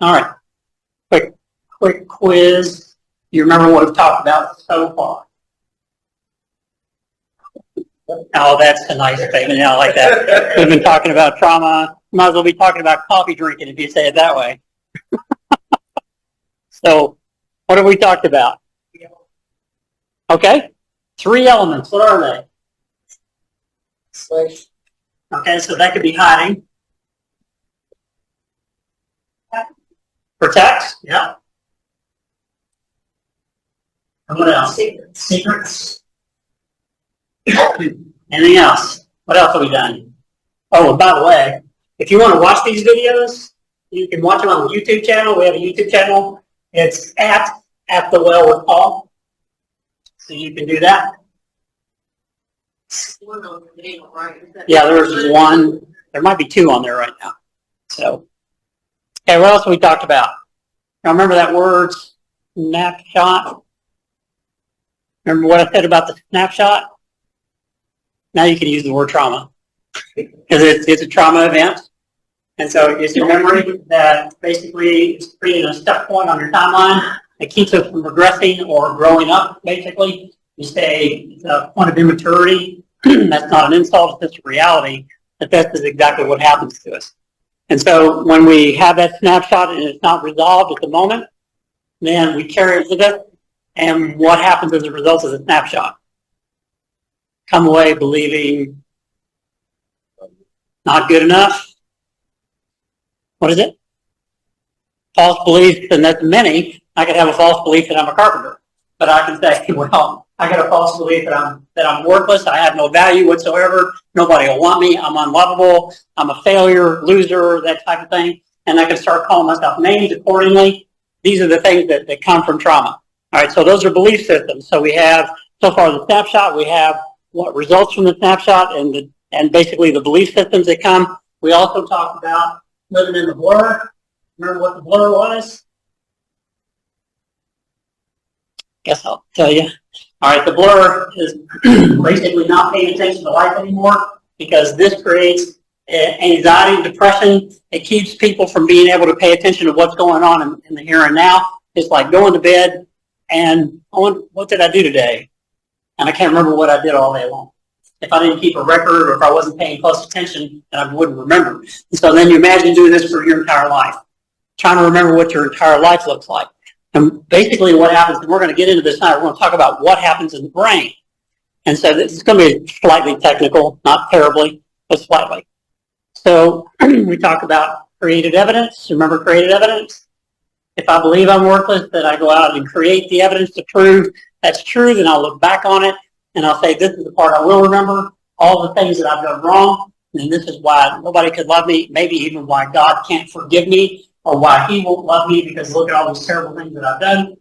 All right. Quick quiz. You remember what we've talked about so far? Oh, that's a nice statement. Yeah, I like that. We've been talking about trauma. Might as well be talking about coffee drinking if you say it that way. So, what have we talked about? Okay. 3 elements. What are they? Okay, so that could be hiding. Protect. Yeah. And what else? Secrets. Anything else? What else have we done? Oh, and by the way, if you want to watch these videos, you can watch them on the YouTube channel. We have a YouTube channel. It's at the Well with Paul. So you can do that. Yeah, there's one. There might be 2 on there right now. So, okay, what else have we talked about? Now remember that word snapshot? Remember what I said about the snapshot? Now you can use the word trauma because it's a trauma event. And so it's a memory that basically is creating a step point on your timeline that keeps us from progressing or growing up, basically. You say it's a point of immaturity. That's not an insult, it's just a reality that this is exactly what happens to us. And so when we have that snapshot and it's not resolved at the moment, then we carry it with us. And what happens as a result of the snapshot? Come away believing not good enough. What is it? False beliefs, and that's many. I could have a false belief that I'm a carpenter, but I can say, well, I got a false belief that I'm worthless. I have no value whatsoever. Nobody will want me. I'm unlovable. I'm a failure, loser, that type of thing. And I can start calling myself names accordingly. These are the things that come from trauma. All right, so those are belief systems. So we have, so far, the snapshot. We have what results from the snapshot and basically the belief systems that come. We also talked about living in the blur. Remember what the blur was? Guess I'll tell you. All right, the blur is basically not paying attention to life anymore because this creates anxiety and depression. It keeps people from being able to pay attention to what's going on in the here and now. It's like going to bed and what did I do today? And I can't remember what I did all day long. If I didn't keep a record or if I wasn't paying close attention, then I wouldn't remember. And so then you imagine doing this for your entire life, trying to remember what your entire life looks like. And basically what happens, and we're going to get into this now, we're going to talk about what happens in the brain. And so this is going to be slightly technical, not terribly, but slightly. So we talk about created evidence. Remember created evidence? If I believe I'm worthless, then I go out and create the evidence to prove that's true, then I'll look back on it and I'll say, this is the part I will remember, all the things that I've done wrong, and this is why nobody could love me, maybe even why God can't forgive me, or why he won't love me because look at all these terrible things that I've done.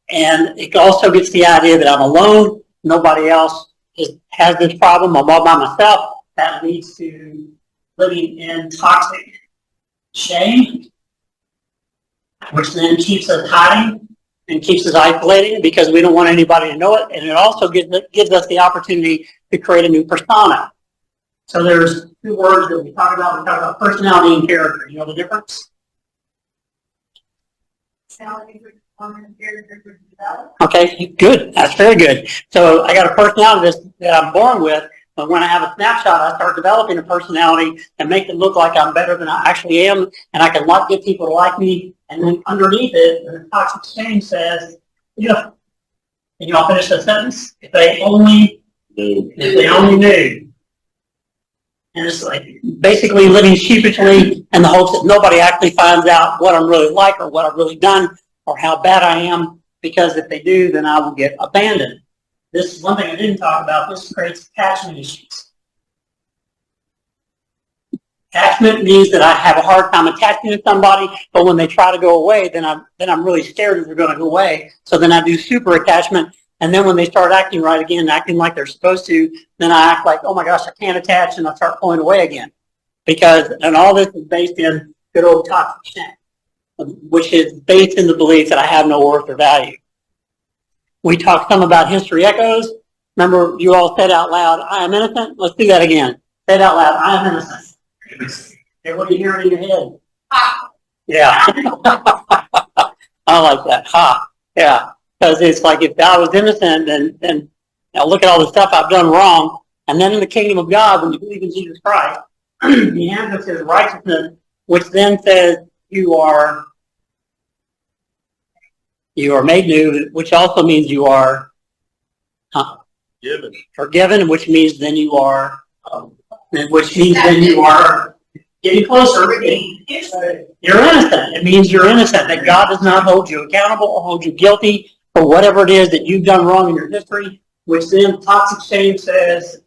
And it also gets the idea that I'm alone, nobody else has this problem, I'm all by myself. That leads to living in toxic shame, which then keeps us hiding and keeps us isolating because we don't want anybody to know it. And it also gives us the opportunity to create a new persona. So there's 2 words that we talk about. We talk about personality and character. You know the difference? Okay, good. That's very good. So I got a personality that I'm born with, but when I have a snapshot, I start developing a personality and make it look like I'm better than I actually am, and I can get people to like me. And then underneath it, the toxic shame says, yeah. And y'all finish the sentence? If they only knew. And it's like basically living sheepishly in the hopes that nobody actually finds out what I'm really like or what I've really done or how bad I am, because if they do, then I will get abandoned. This is one thing I didn't talk about. This creates attachment issues. Attachment means that I have a hard time attaching to somebody, but when they try to go away, then I'm really scared that they're going to go away. So then I do super attachment, and then when they start acting right again, acting like they're supposed to, then I act like, oh my gosh, I can't attach, and I start pulling away again. And all this is based in good old toxic shame, which is based in the belief that I have no worth or value. We talked some about history echoes. Remember, you all said out loud, I am innocent. Let's do that again. Say it out loud, I am innocent. Okay, what are you hearing in your head? Yeah. I like that. Yeah. Because it's like if I was innocent, then now look at all the stuff I've done wrong. And then in the kingdom of God, when you believe in Jesus Christ, he hands us his righteousness, which then says you are made new, which also means you are forgiven, which means then you are getting closer. You're innocent. It means you're innocent, that God does not hold you accountable or hold you guilty for whatever it is that you've done wrong in your history, which then toxic shame says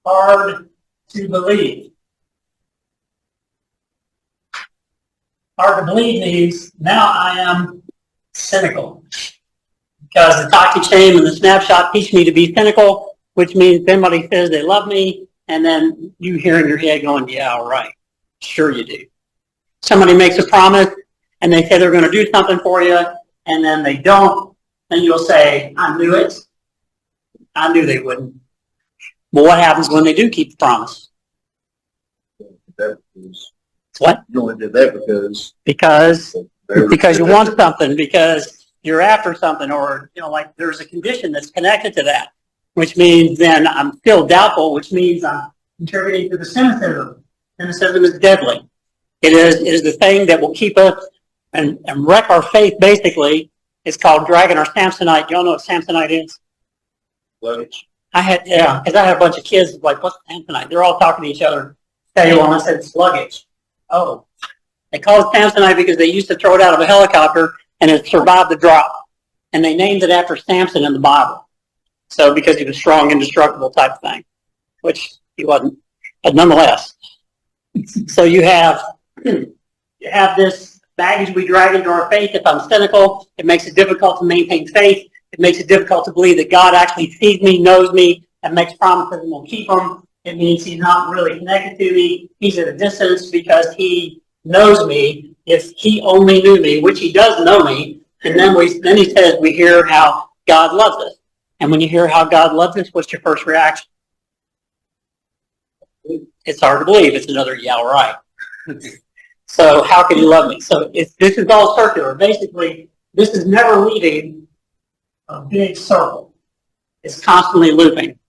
hard to believe. Hard to believe means now I am cynical. Because the toxic shame and the snapshot teach me to be cynical, which means somebody says they love me, and then you hear in your head going, yeah, all right. Sure you do. Somebody makes a promise, and they say they're going to do something for you, and then they don't, then you'll say, I knew it. I knew they wouldn't. But what happens when they do keep the promise? What? You only did that because you want something, because you're after something, or like there's a condition that's connected to that, which means then I'm still doubtful, which means I'm contributing to the cynicism. Cynicism is deadly. It is the thing that will keep us and wreck our faith, basically. It's called dragging our Samsonite. Y'all know what Samsonite is? Luggage. Because I had a bunch of kids like, what's Samsonite? They're all talking to each other. Tell you, I said it's luggage. Oh. They call it Samsonite because they used to throw it out of a helicopter and it survived the drop. And they named it after Samson in the Bible. So because he was strong, indestructible type of thing, which he wasn't. But nonetheless. So you have this baggage we drag into our faith. If I'm cynical, it makes it difficult to maintain faith. It makes it difficult to believe that God actually sees me, knows me, and makes promises and will keep them. It means he's not really connected to me. He's at a distance because he knows me. If he only knew me, which he does know me, and then he says we hear how God loves us. And when you hear how God loves us, what's your first reaction? It's hard to believe. It's another, yeah, all right. So how can you love me? So this is all circular. Basically, this is never leaving a big circle. It's constantly looping.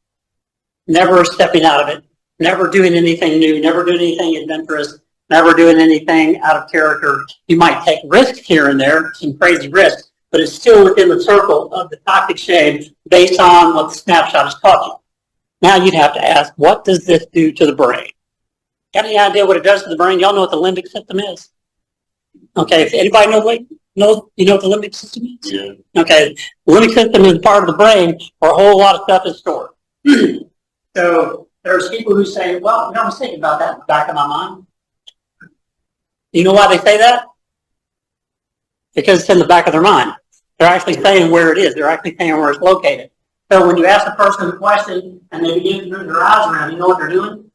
Never stepping out of it. Never doing anything new. Never doing anything adventurous. Never doing anything out of character. You might take risks here and there, some crazy risks, but it's still within the circle of the toxic shame based on what the snapshot has taught you. Now you'd have to ask, what does this do to the brain? Got any idea what it does to the brain? Y'all know what the limbic system is? Okay, if anybody knows, you know what the limbic system is? Yeah. Okay, the limbic system is part of the brain where a whole lot of stuff is stored. So there's people who say, well, I was thinking about that in the back of my mind. You know why they say that? Because it's in the back of their mind. They're actually saying where it is. They're actually saying where it's located. So when you ask a person a question and they begin to move their eyes around, you know what they're doing?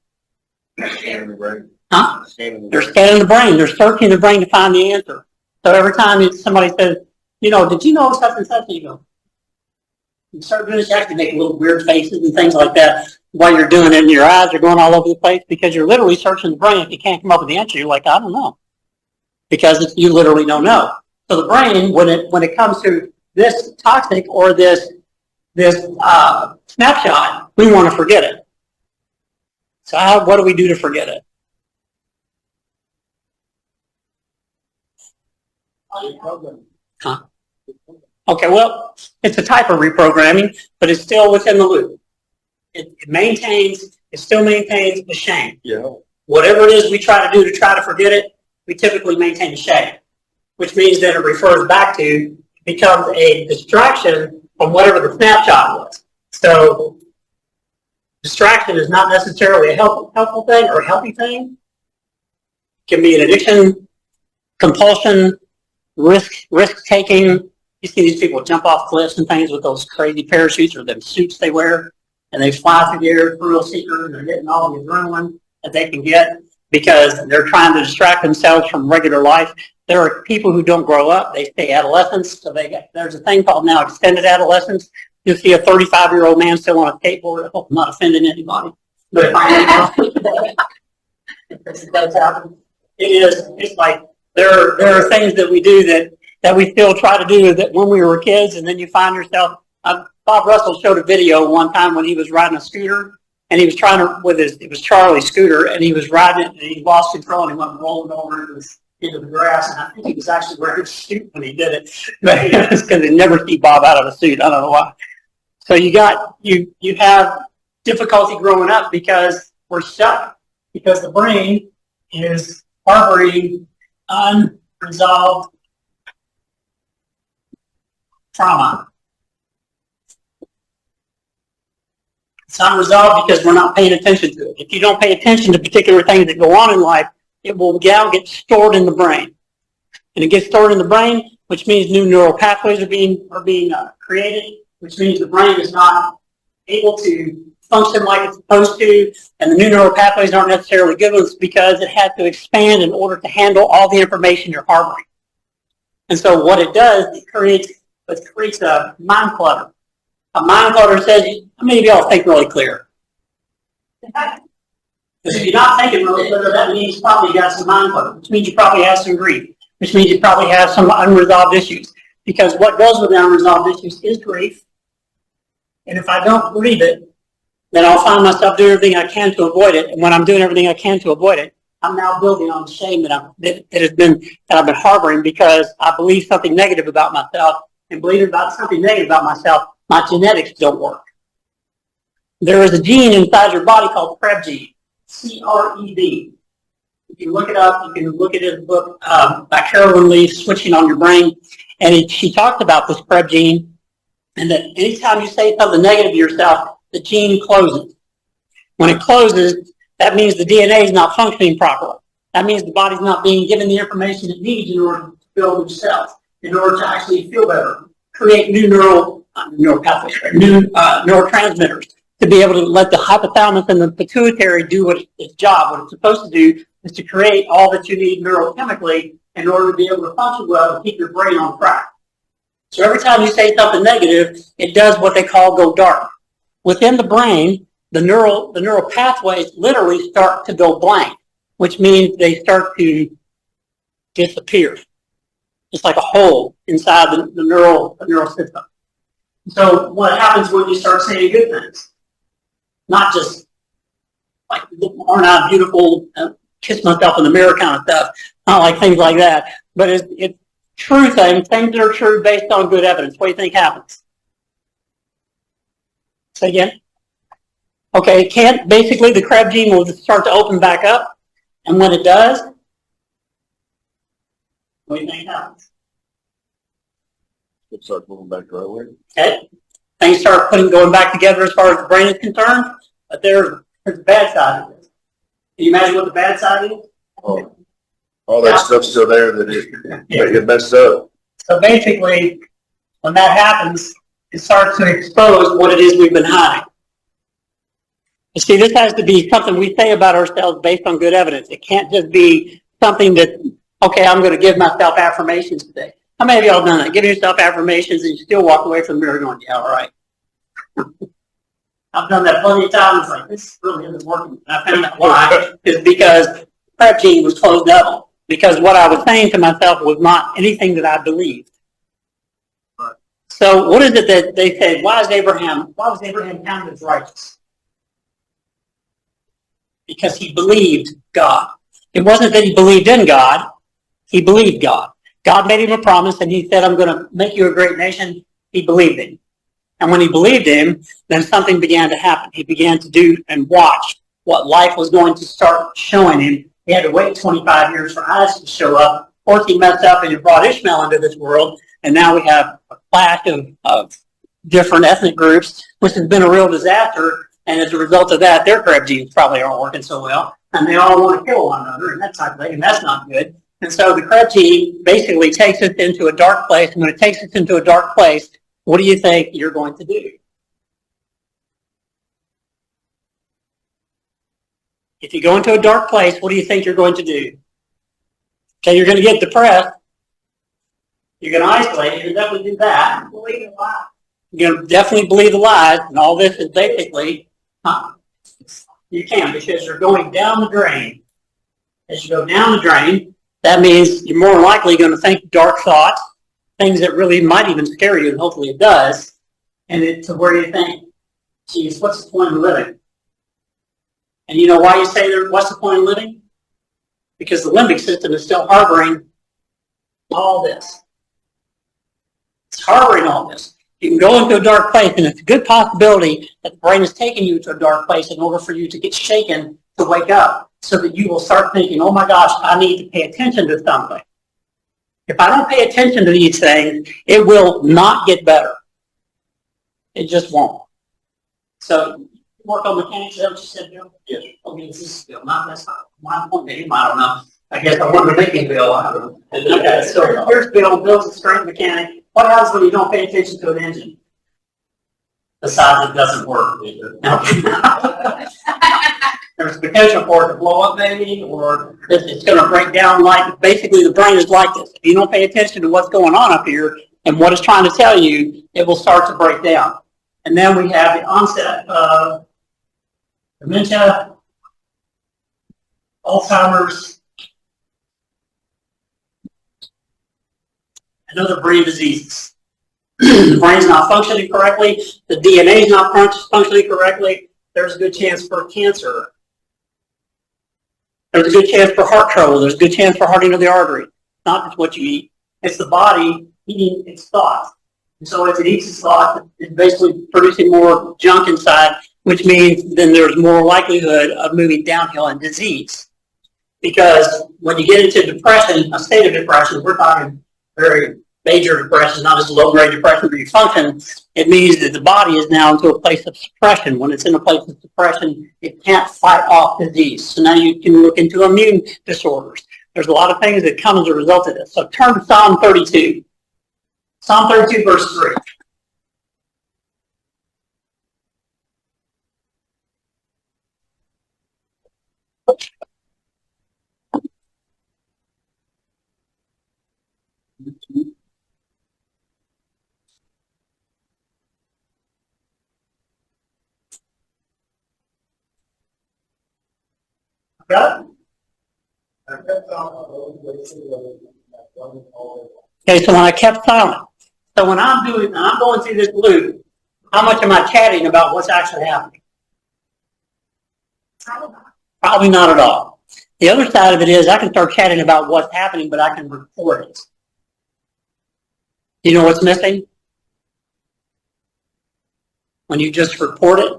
They're scanning the brain. Huh? They're scanning the brain. They're searching the brain to find the answer. So every time somebody says, did you know such and such? You go, you start doing this, you actually make little weird faces and things like that while you're doing it, and your eyes are going all over the place because you're literally searching the brain. If you can't come up with the answer, you're like, I don't know. Because you literally don't know. So the brain, when it comes to this toxic or this snapshot, we want to forget it. So what do we do to forget it? Huh? Okay, well, it's a type of reprogramming, but it's still within the loop. It still maintains the shame. Yeah. Whatever it is we try to do to try to forget it, we typically maintain the shame, which means that it refers back to, becomes a distraction from whatever the snapshot was. So distraction is not necessarily a helpful thing or a healthy thing. It can be an addiction, compulsion, risk-taking. You see these people jump off cliffs and things with those crazy parachutes or them suits they wear, and they fly through the air, thrill seekers, and they're getting all the adrenaline that they can get because they're trying to distract themselves from regular life. There are people who don't grow up. They stay adolescents. So there's a thing called now extended adolescence. You'll see a 35-year-old man still on a skateboard. I hope I'm not offending anybody. But if I am, it does happen. It's like there are things that we do that we still try to do that when we were kids, and then you find yourself. Bob Russell showed a video one time when he was riding a scooter, and he was trying to it was Charlie's scooter, and he was riding it, and he lost control, and he went rolling over into the grass, and I think he was actually wearing a suit when he did it, but it was because they never see Bob out of a suit. I don't know why. So you have difficulty growing up because we're stuck, because the brain is harboring unresolved trauma. It's unresolved because we're not paying attention to it. If you don't pay attention to particular things that go on in life, it will now get stored in the brain. And it gets stored in the brain, which means new neural pathways are being created, which means the brain is not able to function like it's supposed to, and the new neural pathways aren't necessarily good ones because it has to expand in order to handle all the information you're harboring. And so what it does, it creates a mind clutter. A mind clutter says, how many of y'all think really clear? Because if you're not thinking really clear, that means you probably got some mind clutter, which means you probably have some grief, which means you probably have some unresolved issues. Because what goes with the unresolved issues is grief. And if I don't believe it, then I'll find myself doing everything I can to avoid it. And when I'm doing everything I can to avoid it, I'm now building on the shame that I've been harboring because I believe something negative about myself, and believing about something negative about myself, my genetics don't work. There is a gene inside your body called CREB gene, C-R-E-B. You can look it up. You can look at it in a book by Carolyn Leaf, Switching on Your Brain. And she talked about this CREB gene, and that anytime you say something negative to yourself, the gene closes. When it closes, that means the DNA is not functioning properly. That means the body's not being given the information it needs in order to build new cells, in order to actually feel better, create new neural pathways, new neurotransmitters, to be able to let the hypothalamus and the pituitary do its job. What it's supposed to do is to create all that you need neurochemically in order to be able to function well and keep your brain on track. So every time you say something negative, it does what they call go dark. Within the brain, the neural pathways literally start to go blank, which means they start to disappear. It's like a hole inside the neural system. So what happens when you start saying good things? Not just like, aren't I beautiful, kiss myself in the mirror kind of stuff, not like things like that, but it's true things that are true based on good evidence. What do you think happens? Say again? Okay, basically the CREB gene will start to open back up, and when it does, what do you think happens? It starts moving back the right way. Okay, things start going back together as far as the brain is concerned, but there's a bad side of this. Can you imagine what the bad side is? Oh, all that stuff's still there that it messed up. So basically, when that happens, it starts to expose what it is we've been hiding. You see, this has to be something we say about ourselves based on good evidence. It can't just be something that, okay, I'm going to give myself affirmations today. How many of y'all done that? Give yourself affirmations and you still walk away from the mirror going, yeah, all right. I've done that plenty of times. Like, this really isn't working. And I found out why. Is because CREB gene was closed up. Because what I was saying to myself was not anything that I believed. Right. So what is it that they say? Why was Abraham counted as righteous? Because he believed God. It wasn't that he believed in God. He believed God. God made him a promise, and he said, I'm going to make you a great nation. He believed him. And when he believed him, then something began to happen. He began to do and watch what life was going to start showing him. He had to wait 25 years for Isaac to show up. Of course, he messed up and he brought Ishmael into this world, and now we have a clash of different ethnic groups, which has been a real disaster. And as a result of that, their CREB genes probably aren't working so well, and they all want to kill one another and that type of thing, and that's not good. And so the CREB gene basically takes us into a dark place, and when it takes us into a dark place, what do you think you're going to do? If you go into a dark place, what do you think you're going to do? Okay, you're going to get depressed. You're going to isolate. You're going to definitely do that. Believe the lies. You're going to definitely believe the lies, and all this is basically, you can, because you're going down the drain. As you go down the drain, that means you're more likely going to think dark thoughts, things that really might even scare you, and hopefully it does, and to where you think, geez, what's the point of living? And you know why you say there, what's the point of living? Because the limbic system is still harboring all this. It's harboring all this. You can go into a dark place, and it's a good possibility that the brain is taking you to a dark place in order for you to get shaken to wake up, so that you will start thinking, oh my gosh, I need to pay attention to something. If I don't pay attention to these things, it will not get better. It just won't. So, work on mechanics, is that what you said, Bill? Yes. Okay, this is Bill. That's not my point to him, I don't know. I guess I wanted to make him Bill. I don't know. Okay, so here's Bill. Bill's a strength mechanic. What happens when you don't pay attention to an engine? Besides, it doesn't work. There's potential for it to blow up, maybe, or it's going to break down. Like, basically, the brain is like this. If you don't pay attention to what's going on up here and what it's trying to tell you, it will start to break down. And then we have the onset of dementia, Alzheimer's, and other brain diseases. The brain's not functioning correctly. The DNA is not functioning correctly. There's a good chance for cancer. There's a good chance for heart trouble. There's a good chance for hardening of the artery. Not just what you eat. It's the body eating its thoughts. And so as it eats its thoughts, it's basically producing more junk inside, which means then there's more likelihood of moving downhill in disease. Because when you get into depression, a state of depression, we're talking very major depression, not just low-grade depression where you function, it means that the body is now into a place of suppression. When it's in a place of suppression, it can't fight off disease. So now you can look into immune disorders. There's a lot of things that come as a result of this. So turn to Psalm 32. Psalm 32, verse 3. Okay, so when I kept silent. So when I'm going through this loop, how much am I chatting about what's actually happening? Probably not at all. The other side of it is I can start chatting about what's happening, but I can report it. You know what's missing? When you just report it?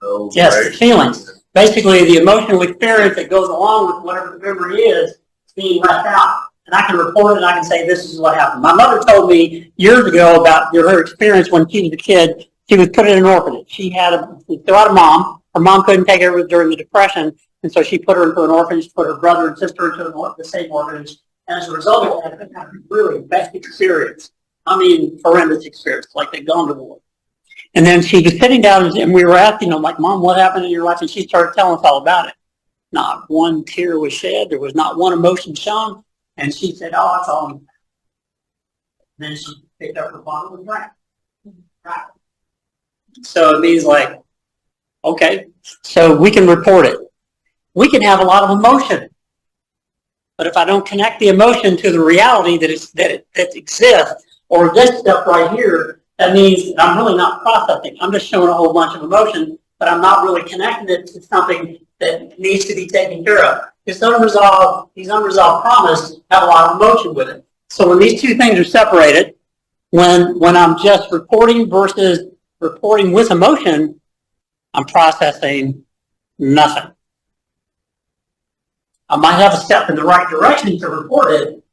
Oh, yes, right. The feelings. Basically, the emotional experience that goes along with whatever the memory is being left out. And I can report it and I can say, this is what happened. My mother told me years ago about her experience when she was a kid. She was put in an orphanage. She still had a mom. Her mom couldn't take her during the Depression, and so she put her into an orphanage, put her brother and sister into the same orphanage. And as a result of that, they had a really bad experience. I mean, horrendous experience, like they'd gone to war. And then she was sitting down and we were asking them, like, Mom, what happened in your life? And she started telling us all about it. Not one tear was shed. There was not one emotion shown. And she said, oh, it's all. And then she picked up her bottle and drank. Right. So it means like, okay, so we can report it. We can have a lot of emotion. But if I don't connect the emotion to the reality that exists, or this stuff right here, that means I'm really not processing. I'm just showing a whole bunch of emotion, but I'm not really connecting it to something that needs to be taken care of. These unresolved traumas have a lot of emotion with it. So when these two things are separated, when I'm just reporting versus reporting with emotion, I'm processing nothing. I might have a step in the right direction to report it,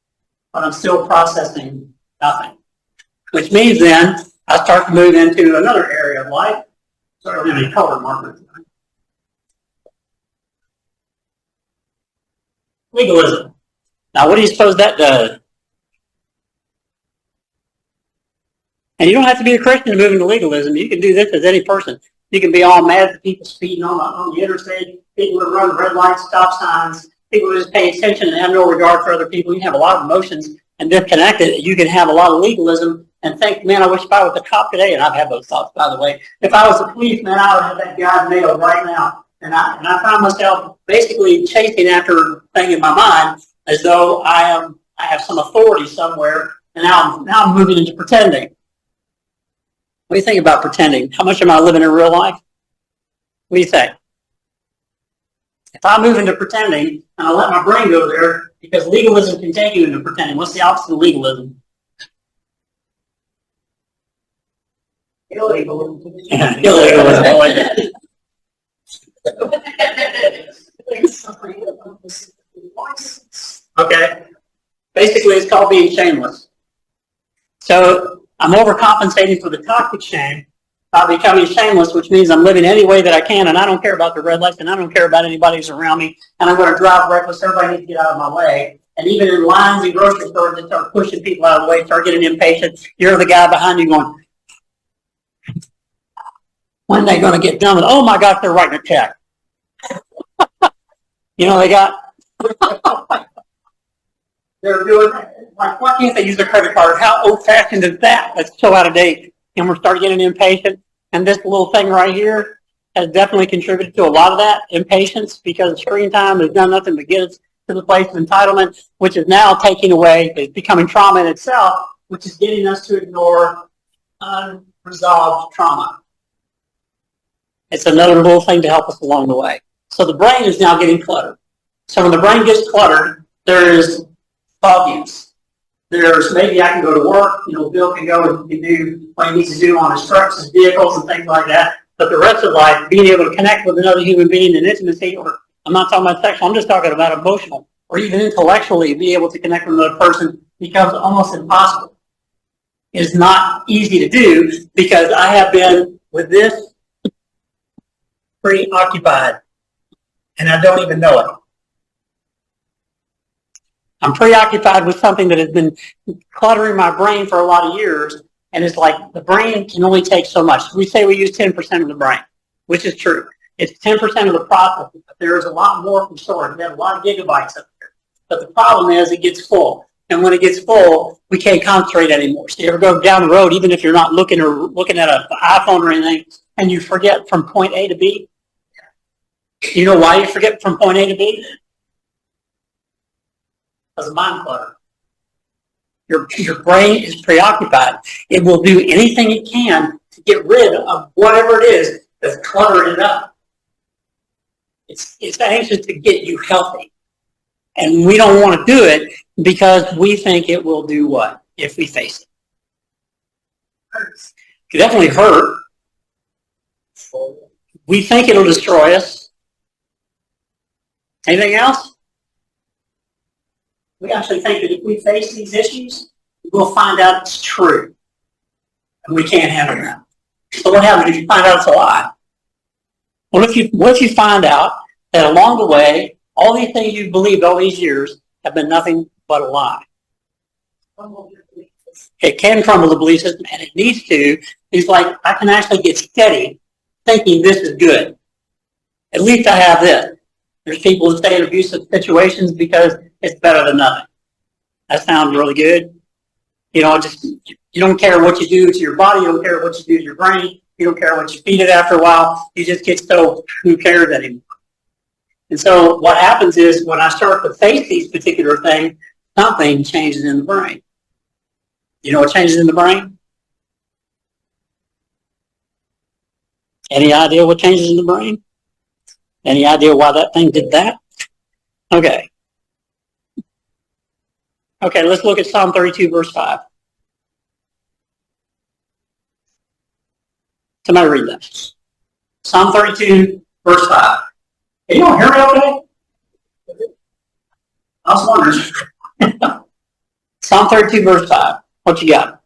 but I'm still processing nothing. Which means then I start to move into another area of life. So I don't have any color markers. Legalism. Now, what do you suppose that does? And you don't have to be a Christian to move into legalism. You can do this as any person. You can be all mad at people speeding on the interstate, people who run red lights, stop signs, people who just pay attention and have no regard for other people. You can have a lot of emotions and disconnect it. You can have a lot of legalism and think, man, I wish if I was a cop today, and I've had those thoughts, by the way. If I was a policeman, I would have that guy nailed right now. And I found myself basically chasing after a thing in my mind, as though I have some authority somewhere, and now I'm moving into pretending. What do you think about pretending? How much am I living in real life? What do you think? If I move into pretending and I let my brain go there, because legalism can take you into pretending. What's the opposite of legalism? Illegalism. Illegalism. Okay. Basically, it's called being shameless. So I'm overcompensating for the toxic shame by becoming shameless, which means I'm living any way that I can, and I don't care about the red lights, and I don't care about anybody who's around me, and I'm going to drive reckless. Everybody needs to get out of my way. And even in lines in grocery stores, they start pushing people out of the way, start getting impatient. You're the guy behind you going, when are they going to get done with it? Oh my gosh, they're writing a check. You know, they got, they're doing, like, why can't they use their credit card? How old-fashioned is that? That's so out of date. And we're starting getting impatient. And this little thing right here has definitely contributed to a lot of that impatience, because screen time has done nothing but get us to the place of entitlement, which is now taking away, is becoming trauma in itself, which is getting us to ignore unresolved trauma. It's another little thing to help us along the way. So the brain is now getting cluttered. So when the brain gets cluttered, there's thought use. There's maybe I can go to work, you know, Bill can go and do what he needs to do on his trucks, his vehicles, and things like that. But the rest of life, being able to connect with another human being in intimacy, or I'm not talking about sexual, I'm just talking about emotional, or even intellectually, be able to connect with another person becomes almost impossible. It's not easy to do because I have been with this preoccupied, and I don't even know it. I'm preoccupied with something that has been cluttering my brain for a lot of years, and it's like the brain can only take so much. We say we use 10% of the brain, which is true. It's 10% of the processing, but there is a lot more from storage. We have a lot of gigabytes up there. But the problem is it gets full. And when it gets full, we can't concentrate anymore. So you ever go down the road, even if you're not looking at an iPhone or anything, and you forget from point A to B? You know why you forget from point A to B? Because of mind clutter. Your brain is preoccupied. It will do anything it can to get rid of whatever it is that's cluttering it up. It's anxious to get you healthy. And we don't want to do it because we think it will do what if we face it? Hurts. It can definitely hurt. We think it'll destroy us. Anything else? We actually think that if we face these issues, we'll find out it's true. And we can't handle that. So what happens if you find out it's a lie? What if you find out that along the way, all these things you've believed all these years have been nothing but a lie? It can crumble the belief system, and it needs to. It's like, I can actually get steady thinking this is good. At least I have this. There's people who stay in abusive situations because it's better than nothing. That sounds really good. You know, just, you don't care what you do to your body, you don't care what you do to your brain, you don't care what you feed it after a while, you just get so, who cares anymore? And so what happens is when I start to face these particular things, something changes in the brain. You know what changes in the brain? Any idea what changes in the brain? Any idea why that thing did that? Okay. Okay, let's look at Psalm 32, verse 5. Somebody read that. Psalm 32, verse 5. Hey, you don't hear me okay? I was wondering. Psalm 32, verse 5. What you got?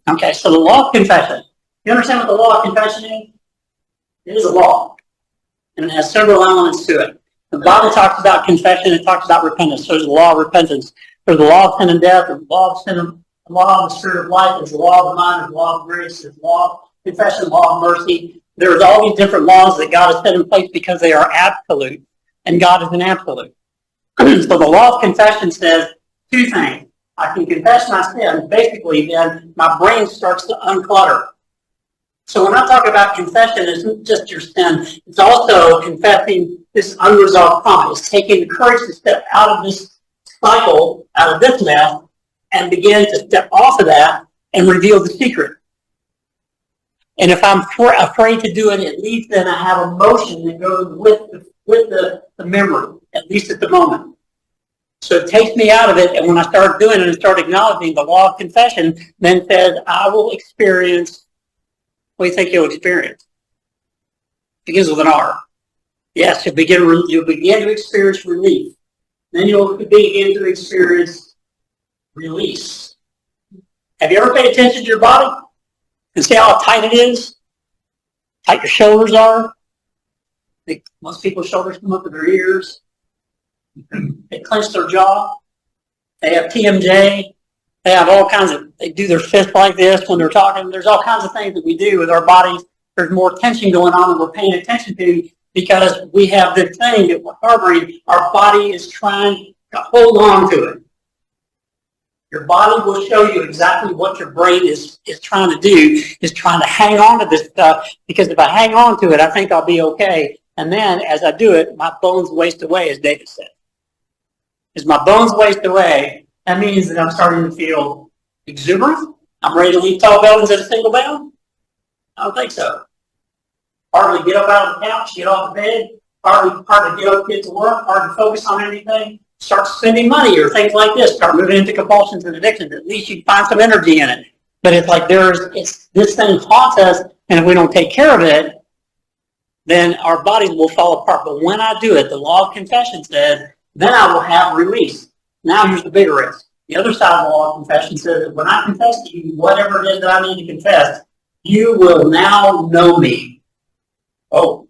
Okay, so the law of confession. You understand what the law of confession is? It is a law, and it has several elements to it. The Bible talks about confession, it talks about repentance. So there's the law of repentance. There's the law of sin and death, there's the law of sin, the law of the spirit of life, there's the law of the mind, there's the law of grace, there's the law of confession, the law of mercy. There's all these different laws that God has set in place because they are absolute, and God is an absolute. So the law of confession says two things. I can confess my sin. Basically, then my brain starts to unclutter. So when I talk about confession, it's not just your sin. It's also confessing this unresolved trauma. It's taking the courage to step out of this cycle, out of this mess, and begin to step off of that and reveal the secret. And if I'm afraid to do it, at least then I have emotion that goes with the memory, at least at the moment. So it takes me out of it, and when I start doing it and start acknowledging, the law of confession then says, I will experience, what do you think you'll experience? It begins with an R. Yes, you'll begin to experience relief. Then you'll begin to experience release. Have you ever paid attention to your body and see how tight it is? Tight your shoulders are. I think most people's shoulders come up to their ears. They clench their jaw. They have TMJ. They have all kinds of, they do their fist like this when they're talking. There's all kinds of things that we do with our bodies. There's more tension going on than we're paying attention to because we have this thing that we're harboring. Our body is trying to hold on to it. Your body will show you exactly what your brain is trying to do, is trying to hang on to this stuff, because if I hang on to it, I think I'll be okay. And then as I do it, my bones waste away, as David said. As my bones waste away, that means that I'm starting to feel exuberant. I'm ready to leave tall buildings at a single bound. I don't think so. Hardly get up out of the couch, get off the bed, hard to get up, get to work, hard to focus on anything. Start spending money or things like this. Start moving into compulsions and addictions. At least you find some energy in it. But it's like this thing haunts us, and if we don't take care of it, then our bodies will fall apart. But when I do it, the law of confession says, then I will have release. Now here's the bigger risk. The other side of the law of confession says that when I confess to you whatever it is that I need to confess, you will now know me. Oh,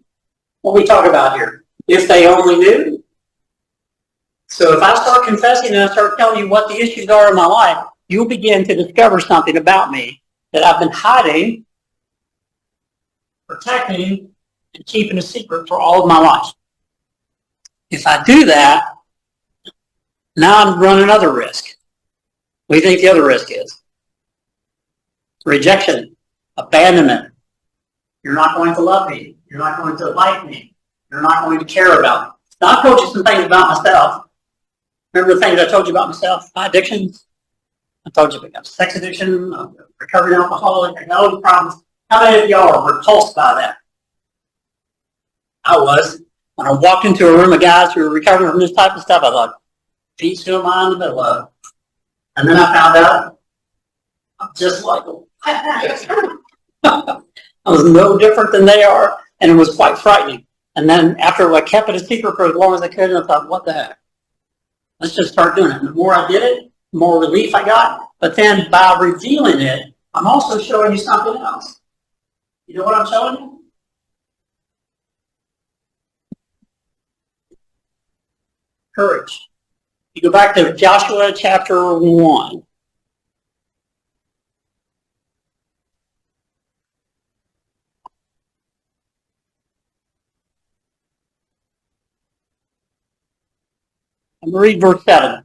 what we talk about here? If they only knew. So if I start confessing and I start telling you what the issues are in my life, you'll begin to discover something about me that I've been hiding, protecting, and keeping a secret for all of my life. If I do that, now I'm running another risk. What do you think the other risk is? Rejection, abandonment. You're not going to love me. You're not going to like me. You're not going to care about me. Now, I told you some things about myself. Remember the things I told you about myself? My addictions. I told you about sex addiction, recovering alcoholic, I got all the problems. How many of y'all are repulsed by that? I was. When I walked into a room of guys who were recovering from this type of stuff, I thought, peace to a mind in the middle of it. And then I found out I'm just like them. I was no different than they are, and it was quite frightening. And then after I kept it a secret for as long as I could, and I thought, what the heck? Let's just start doing it. And the more I did it, the more relief I got. But then by revealing it, I'm also showing you something else. You know what I'm showing you? Courage. You go back to Joshua chapter 1. I'm going to read verse 7.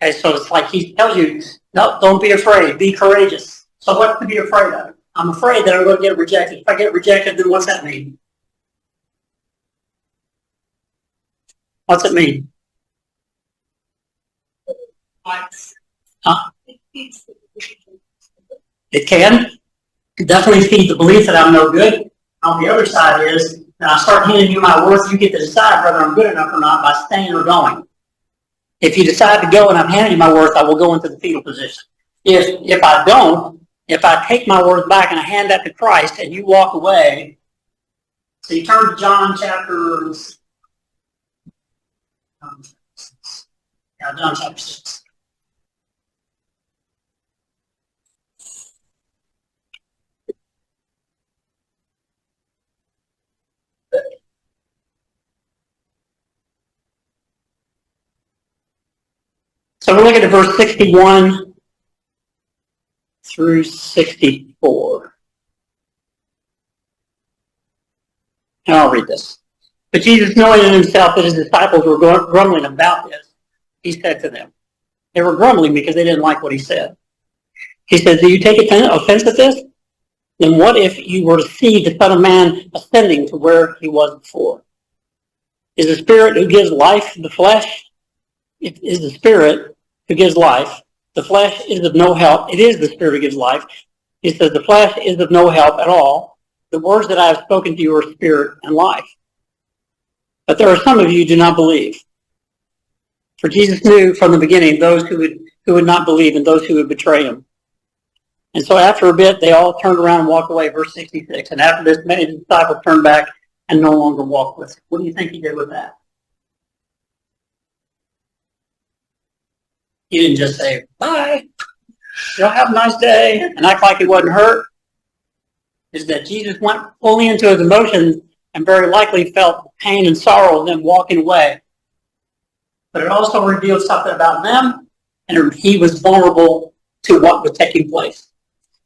Okay, so it's like he tells you, no, don't be afraid, be courageous. So what to be afraid of? I'm afraid that I'm going to get rejected. If I get rejected, then what's that mean? What's it mean? Huh? It can. Definitely feed the belief that I'm no good. On the other side is, that I start handing you my worth, you get to decide whether I'm good enough or not by staying or going. If you decide to go and I'm handing you my worth, I will go into the fetal position. If I don't, if I take my worth back and I hand that to Christ and you walk away, so you turn to John chapter 6. John chapter 6. So we're looking at verse 61 through 64. And I'll read this. But Jesus, knowing in himself that his disciples were grumbling about this, he said to them, they were grumbling because they didn't like what he said. He said, do you take offense at this? Then what if you were to see the Son of Man ascending to where he was before? Is the Spirit who gives life the flesh? It is the Spirit who gives life. The flesh is of no help. It is the Spirit who gives life. He says, the flesh is of no help at all. The words that I have spoken to you are spirit and life. But there are some of you who do not believe. For Jesus knew from the beginning those who would not believe and those who would betray him. And so after a bit, they all turned around and walked away, verse 66. And after this, many of the disciples turned back and no longer walked with him. What do you think he did with that? He didn't just say, bye, you'll have a nice day, and act like he wasn't hurt. Is that Jesus went fully into his emotions and very likely felt the pain and sorrow of them walking away. But it also revealed something about them, and he was vulnerable to what was taking place.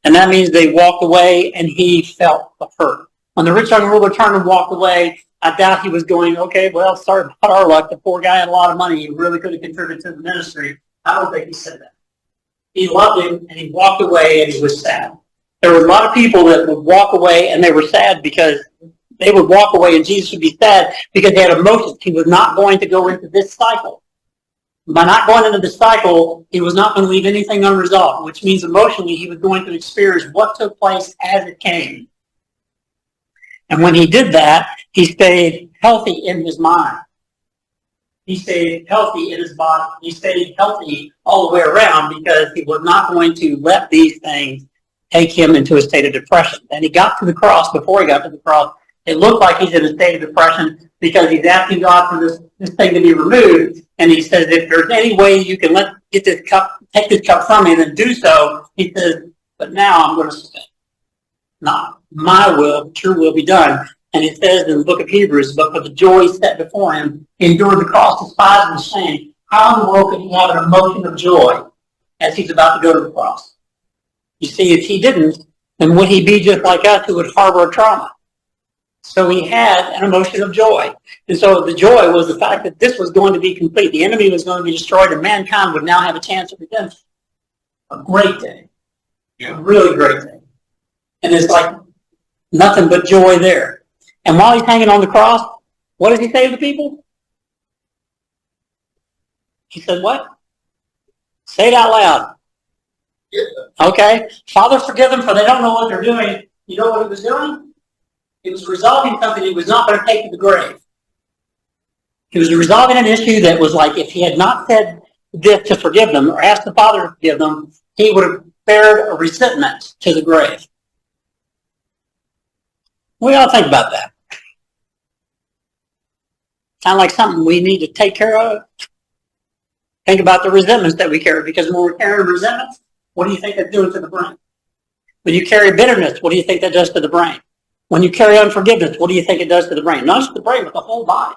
And that means they walked away and he felt the hurt. When the rich young ruler turned and walked away, I doubt he was going, okay, well, sorry about our luck. The poor guy had a lot of money. He really could have contributed to the ministry. I don't think he said that. He loved him and he walked away and he was sad. There were a lot of people that would walk away and they were sad because they would walk away and Jesus would be sad because they had emotions. He was not going to go into this cycle. By not going into the cycle, he was not going to leave anything unresolved, which means emotionally he was going to experience what took place as it came. And when he did that, he stayed healthy in his mind. He stayed healthy in his body. He stayed healthy all the way around because he was not going to let these things take him into a state of depression. And he got to the cross. Before he got to the cross, it looked like he's in a state of depression because he's asking God for this thing to be removed. And he says, if there's any way you can take this cup from me, then do so. He says, but now I'm going to submit. Not my will, but your will be done. And it says in the book of Hebrews, but for the joy set before him, he endured the cross, despised and shame. How in the world could he have an emotion of joy as he's about to go to the cross? You see, if he didn't, then would he be just like us who would harbor a trauma? So he had an emotion of joy. And so the joy was the fact that this was going to be complete. The enemy was going to be destroyed and mankind would now have a chance of redemption. A great day. A really great day. And it's like nothing but joy there. And while he's hanging on the cross, what does he say to the people? He said what? Say it out loud. Okay. Father, forgive them, for they don't know what they're doing. You know what he was doing? He was resolving something he was not going to take to the grave. He was resolving an issue that was like, if he had not said this to forgive them or asked the Father to forgive them, he would have bared a resentment to the grave. What do y'all think about that? Sound like something we need to take care of? Think about the resentments that we carry, because when we're carrying resentments, what do you think that's doing to the brain? When you carry bitterness, what do you think that does to the brain? When you carry unforgiveness, what do you think it does to the brain? Not just the brain, but the whole body.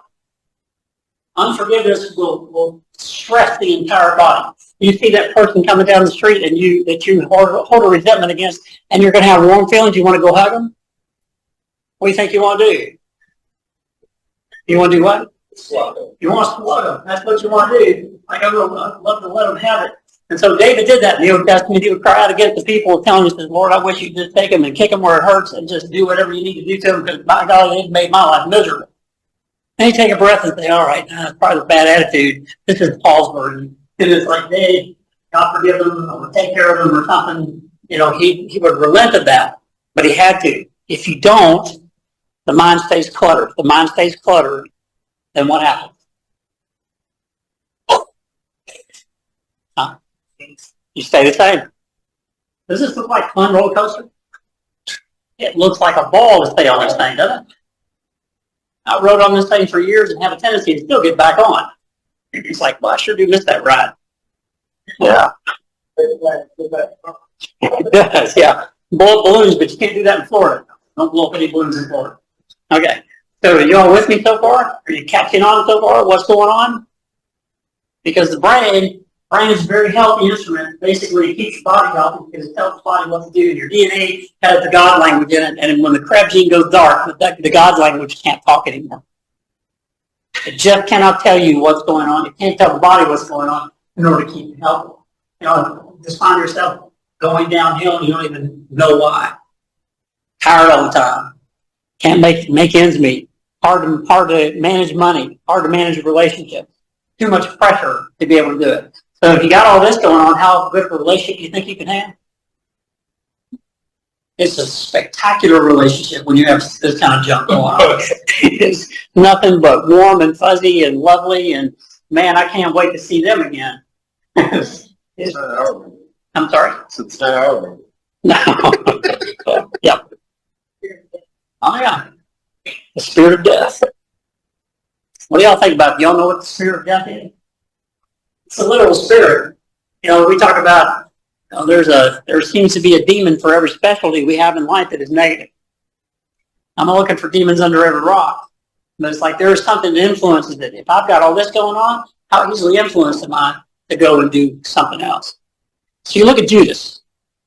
Unforgiveness will stress the entire body. You see that person coming down the street and you hold a resentment against, and you're going to have warm feelings, you want to go hug them? What do you think you want to do? You want to do what? Slug. You want to slug them. That's what you want to do. Like I would love to let them have it. And so David did that in the Old Testament. He would cry out against the people, telling us, Lord, I wish you'd just take them and kick them where it hurts and just do whatever you need to do to them, because by God, they've made my life miserable. And you take a breath and say, all right, now that's probably a bad attitude. This is Paul's burden. And it's like, hey, God forgive them, or take care of them or something. You know, he would relent of that, but he had to. If you don't, the mind stays cluttered. If the mind stays cluttered, then what happens? Huh? You stay the same. Does this look like a fun roller coaster? It looks like a ball to stay on this thing, doesn't it? I rode on this thing for years and have a tendency to still get back on. It's like, well, I sure do miss that ride. Yeah. It does, yeah. Blow up balloons, but you can't do that in Florida. Don't blow up any balloons in Florida. Okay. So are you all with me so far? Are you catching on so far? What's going on? Because the brain Brain is a very healthy instrument. Basically, it keeps the body healthy because it tells the body what to do. Your DNA has the God language in it, and when the Krebs gene goes dark, the God language can't talk anymore. It just cannot tell you what's going on. It can't tell the body what's going on in order to keep you healthy. Just find yourself going downhill and you don't even know why. Tired all the time. Can't make ends meet. Hard to manage money. Hard to manage relationships. Too much pressure to be able to do it. So if you got all this going on, how good of a relationship do you think you can have? It's a spectacular relationship when you have this kind of junk going on. It's nothing but warm and fuzzy and lovely, and man, I can't wait to see them again. I'm sorry? It's not our. No. Yep. Oh yeah. The spirit of death. What do y'all think about it? Y'all know what the spirit of death is? It's a literal spirit. We talk about there seems to be a demon for every specialty we have in life that is negative. I'm not looking for demons under every rock, but it's like there is something that influences it. If I've got all this going on, how easily influenced am I to go and do something else? So you look at Judas.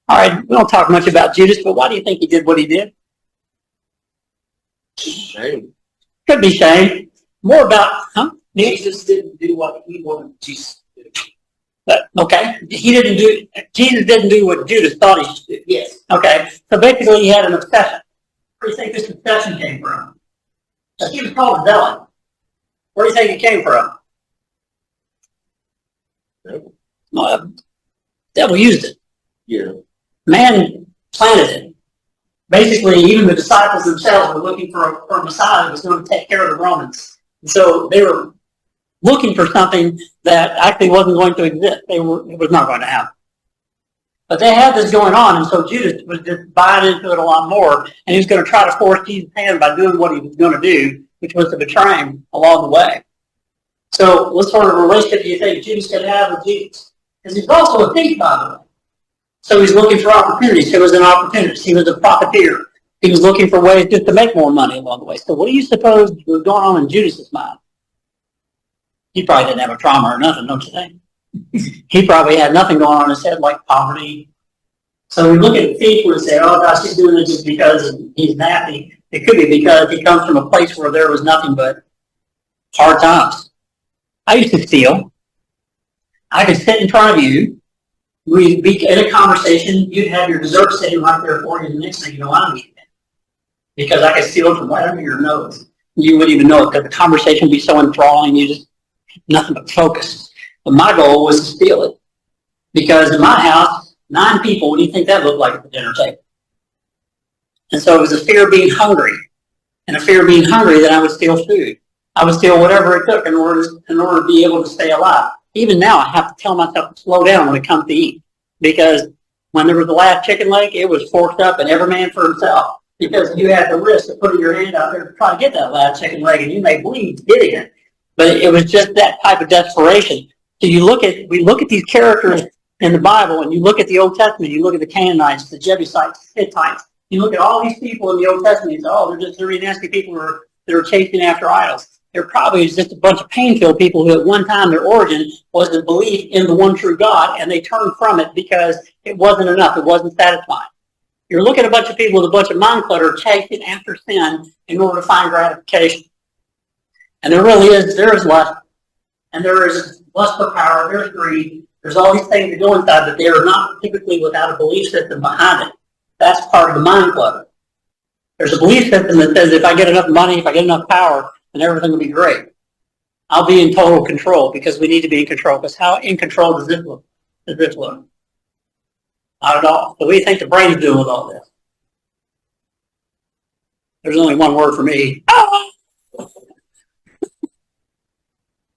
All right, we don't talk much about Judas, but why do you think he did what he did? Shame. Could be shame. More about, Jesus didn't do what he wanted Jesus to do. Okay, Jesus didn't do what Judas thought he should do. Yes. Okay, so basically he had an obsession. Where do you think this obsession came from? So he was called a zealot. Where do you think it came from? Well, devil used it. Yeah. Man planted it. Basically, even the disciples themselves were looking for a Messiah that was going to take care of the Romans. And so they were looking for something that actually wasn't going to exist. It was not going to happen. But they had this going on, and so Judas was just buying into it a lot more, and he was going to try to force Jesus' hand by doing what he was going to do, which was to betray him along the way. So what sort of relationship do you think Judas could have with Jesus? Because he's also a thief, by the way. So he's looking for opportunities. He was an opportunist. He was a profiteer. He was looking for ways just to make more money along the way. So what do you suppose was going on in Judas's mind? He probably didn't have a trauma or nothing, don't you think? He probably had nothing going on in his head like poverty. So we look at people and say, oh gosh, he's doing this just because he's happy. It could be because he comes from a place where there was nothing but hard times. I used to steal. I could sit in front of you. We'd be in a conversation. You'd have your dessert sitting right there for you. The next thing you know, I'm eating it. Because I could steal it from right under your nose. You wouldn't even know it because the conversation would be so enthralling. You just, nothing but focus. But my goal was to steal it. Because in my house, 9 people, what do you think that looked like at the dinner table? And so it was a fear of being hungry. And a fear of being hungry that I would steal food. I would steal whatever it took in order to be able to stay alive. Even now, I have to tell myself to slow down when it comes to eat. Because when there was the last chicken leg, it was forked up and every man for himself. Because you had the risk of putting your hand out there to try to get that last chicken leg, and you may bleed getting it. But it was just that type of desperation. So we look at these characters in the Bible, and you look at the Old Testament, you look at the Canaanites, the Jebusites, the Hittites. You look at all these people in the Old Testament, and you say, oh, they're just really nasty people that are chasing after idols. They're probably just a bunch of pain-filled people who at one time their origin was the belief in the one true God, and they turned from it because it wasn't enough, it wasn't satisfying. You're looking at a bunch of people with a bunch of mind clutter chasing after sin in order to find gratification. And there is lust, and there is lust for power, there's greed, there's all these things that go inside, but they are not typically without a belief system behind it. That's part of the mind clutter. There's a belief system that says if I get enough money, if I get enough power, then everything will be great. I'll be in total control because we need to be in control. Because how in control does this look? Not at all. So what do you think the brain is doing with all this? There's only one word for me.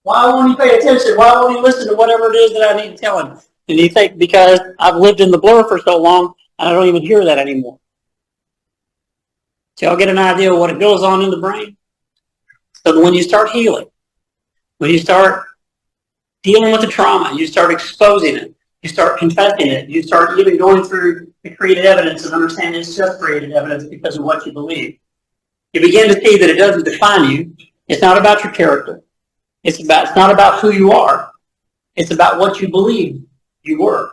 Why won't he pay attention? Why won't he listen to whatever it is that I need to tell him? And you think because I've lived in the blur for so long, and I don't even hear that anymore. So y'all get an idea of what goes on in the brain? So when you start healing, when you start dealing with the trauma, you start exposing it, you start confessing it, you start even going through the created evidence and understanding it's just created evidence because of what you believe. You begin to see that it doesn't define you. It's not about your character. It's not about who you are. It's about what you believe you were.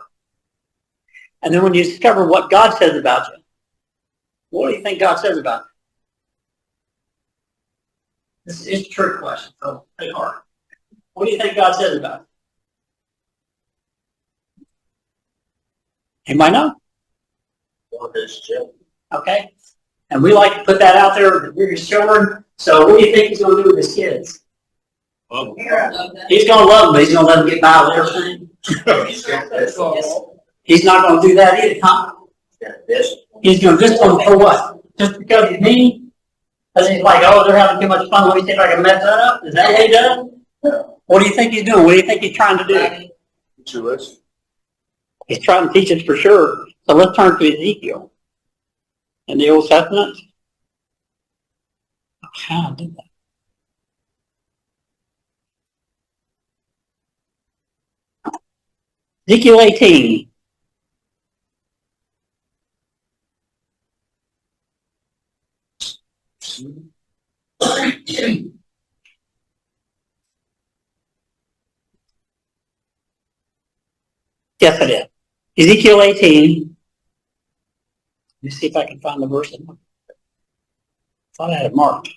And then when you discover what God says about you, what do you think God says about you? This is a trick question, so take heart. What do you think God says about you? Anybody know? Okay. And we like to put that out there that we're his children. So what do you think he's going to do with his kids? Well, He's going to love them, but he's going to let them get by with everything. He's not going to do that either, huh? He's going to discipline them for what? Just because he's mean? Because he's like, oh, they're having too much fun. Let me see if I can mess that up. Is that what he does? What do you think he's doing? What do you think he's trying to do? He's trying to teach us for sure. So let's turn to Ezekiel in the Old Testament. How did that? Ezekiel 18. Yes, it is. Ezekiel 18. Let me see if I can find the verse. I thought I had it marked.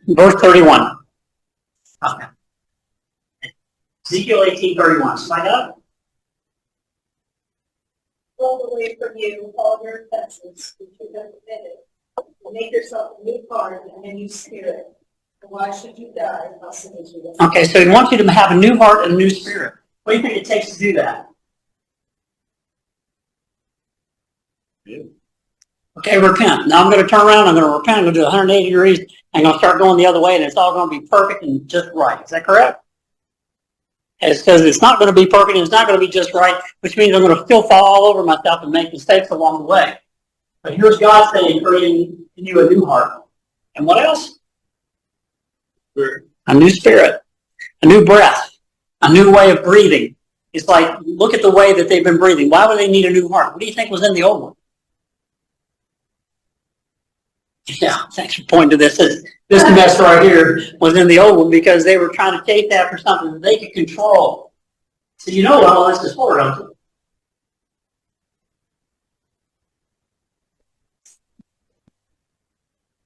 Verse 31. Okay. Ezekiel 18:31. Slide up. Roll away from you all your offenses which you have committed, and make yourself a new heart and a new spirit. And why should you die? Okay, so he wants you to have a new heart and a new spirit. What do you think it takes to do that? Yeah. Okay, repent. Now I'm going to turn around. I'm going to repent. I'm going to do 180 degrees. I'm going to start going the other way, and it's all going to be perfect and just right. Is that correct? And it says it's not going to be perfect and it's not going to be just right, which means I'm going to still fall all over myself and make mistakes along the way. But here's God saying, creating in you a new heart. And what else? A new spirit, a new breath, a new way of breathing. It's like, look at the way that they've been breathing. Why would they need a new heart? What do you think was in the old one? Yeah, thanks for pointing to this. This mess right here was in the old one because they were trying to chase after something that they could control. So you know what all this is for, don't you?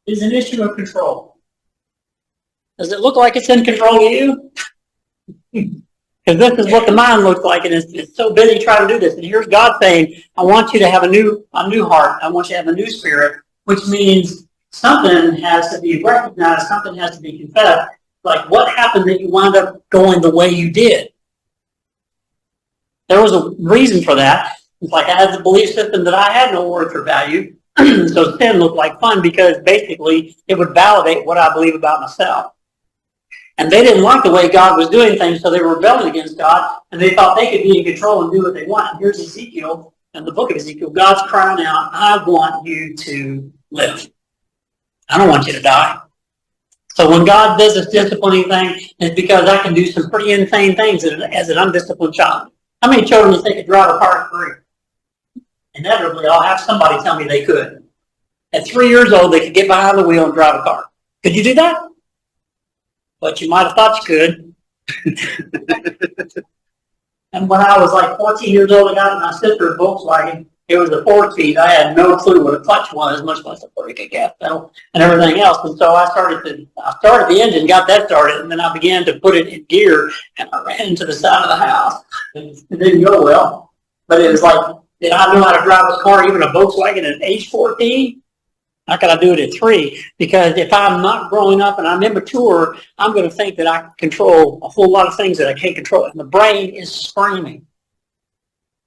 It's an issue of control. Does it look like it's in control of you? Because this is what the mind looks like, and it's so busy trying to do this. And here's God saying, I want you to have a new heart. I want you to have a new spirit, which means something has to be recognized, something has to be confessed. Like, what happened that you wound up going the way you did? There was a reason for that. It's like I had the belief system that I had no worth or value. So sin looked like fun because basically it would validate what I believe about myself. And they didn't like the way God was doing things, so they were rebelling against God, and they thought they could be in control and do what they want. And here's Ezekiel, in the book of Ezekiel, God's crying out, I want you to live. I don't want you to die. So when God does this disciplining thing, it's because I can do some pretty insane things as an undisciplined child. How many children think they could drive a car at 3? Inevitably, I'll have somebody tell me they could. At 3 years old, they could get behind the wheel and drive a car. Could you do that? But you might have thought you could. And when I was like 14 years old, I got my sister's Volkswagen. It was a 4-speed. I had no clue what a clutch was, much less a brake, a gas pedal, and everything else. And so I started the engine, got that started, and then I began to put it in gear, and I ran into the side of the house. It didn't go well, but it was like, did I know how to drive this car, even a Volkswagen at age 14? How can I do it at 3? Because if I'm not growing up and I'm immature, I'm going to think that I can control a whole lot of things that I can't control. And the brain is screaming.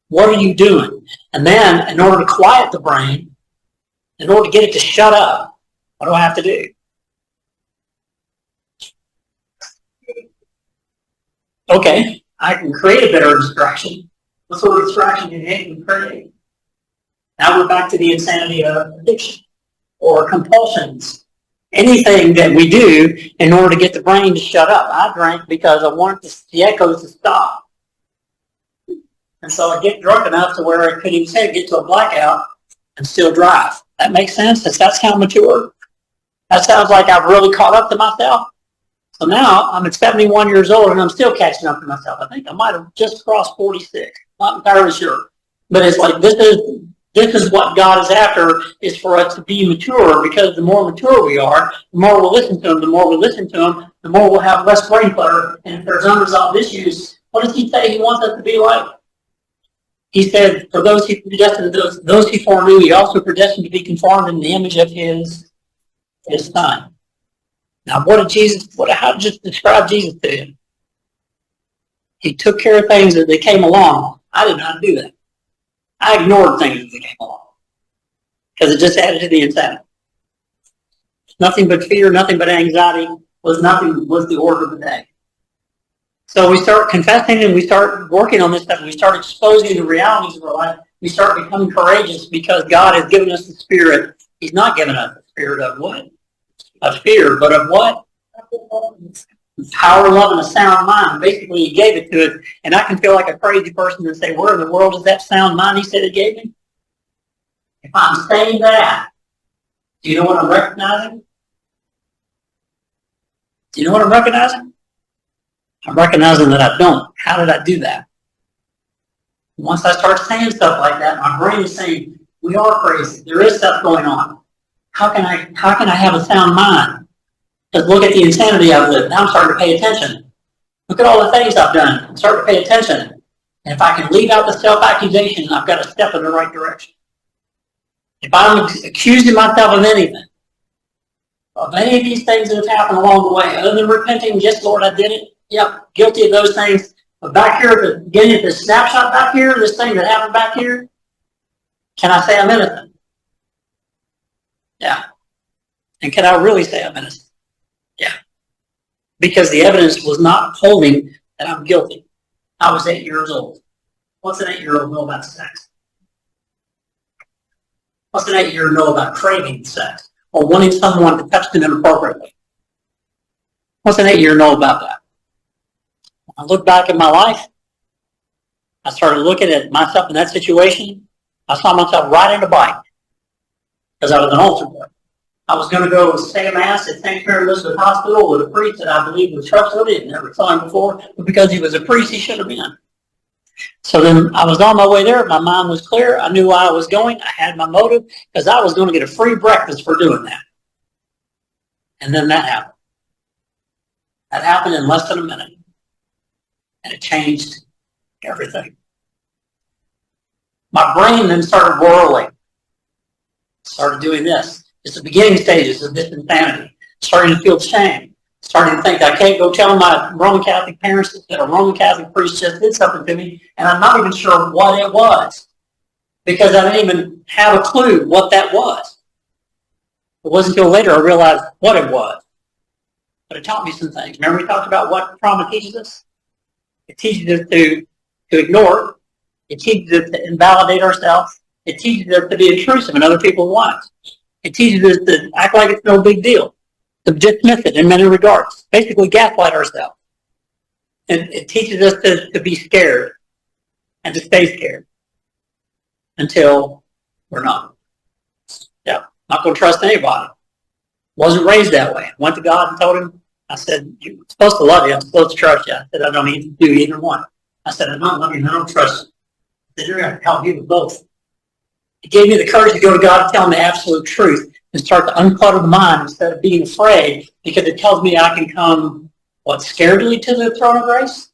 What are you doing? And then, in order to quiet the brain, in order to get it to shut up, what do I have to do? Okay, I can create a better distraction. What sort of distraction can you create? Now we're back to the insanity of addiction or compulsions. Anything that we do in order to get the brain to shut up. I drank because I wanted the echoes to stop. And so I get drunk enough to where I couldn't even get to a blackout and still drive. That makes sense? That's how mature. That sounds like I've really caught up to myself. So now I'm at 71 years old and I'm still catching up to myself. I think I might have just crossed 46. Not entirely sure. But it's like this is what God is after, is for us to be mature, because the more mature we are, the more we'll listen to Him. The more we listen to Him, the more we'll have less brain clutter. And if there's unresolved issues, what does He say He wants us to be like? He said, for those He predestined, those He foreknew, He also predestined to be conformed in the image of His Son. Now, how did Jesus describe Jesus to him? He took care of things as they came along. I did not do that. I ignored things as they came along, because it just added to the insanity. Nothing but fear, nothing but anxiety was the order of the day. So we start confessing and we start working on this stuff. We start exposing the realities of our life. We start becoming courageous, because God has given us the Spirit. He's not given us the spirit of what? Of fear, but of what? Power, love, and a sound mind. Basically, He gave it to us, and I can feel like a crazy person and say, where in the world is that sound mind He said He gave me? If I'm saying that, do you know what I'm recognizing? Do you know what I'm recognizing? I'm recognizing that I don't. How did I do that? Once I start saying stuff like that, my brain is saying, we are crazy. There is stuff going on. How can I have a sound mind? Because look at the insanity I've lived. Now I'm starting to pay attention. Look at all the things I've done. I'm starting to pay attention. And if I can leave out the self-accusation, I've got to step in the right direction. If I'm accusing myself of anything, of any of these things that have happened along the way, other than repenting, yes, Lord, I did it. Yep, guilty of those things. But back here at the beginning of this snapshot back here, this thing that happened back here, can I say I'm innocent? Yeah. And can I really say I'm innocent? Yeah. Because the evidence was not holding that I'm guilty. I was 8 years old. What's an 8-year-old know about sex? What's an 8-year-old know about craving sex or wanting someone to touch them inappropriately? What's an 8-year-old know about that? When I look back at my life, I started looking at myself in that situation. I saw myself riding a bike, because I was an altar boy. I was going to go say a mass at St. Mary Elizabeth Hospital with a priest that I believed was trustworthy. I'd never saw him before, but because he was a priest, he should have been. So then I was on my way there. My mind was clear. I knew why I was going. I had my motive, because I was going to get a free breakfast for doing that. And then that happened. That happened in less than a minute. And it changed everything. My brain then started whirling. Started doing this. It's the beginning stages of this insanity. Starting to feel shame. Starting to think I can't go tell my Roman Catholic parents that a Roman Catholic priest just did something to me, and I'm not even sure what it was, because I didn't even have a clue what that was. It wasn't until later I realized what it was. But it taught me some things. Remember we talked about what trauma teaches us? It teaches us to ignore. It teaches us to invalidate ourselves. It teaches us to be intrusive in other people's lives. It teaches us to act like it's no big deal, to dismiss it in many regards, basically gaslight ourselves. And it teaches us to be scared and to stay scared until we're not. Yeah, not going to trust anybody. Wasn't raised that way. Went to God and told Him, I said, you're supposed to love you. I'm supposed to trust you. I said, I don't need to do either one. I said, I don't love you and I don't trust you. I said, you're going to help me with both. It gave me the courage to go to God and tell Him the absolute truth and start to unclutter the mind instead of being afraid, because it tells me I can come, scaredly to the throne of grace?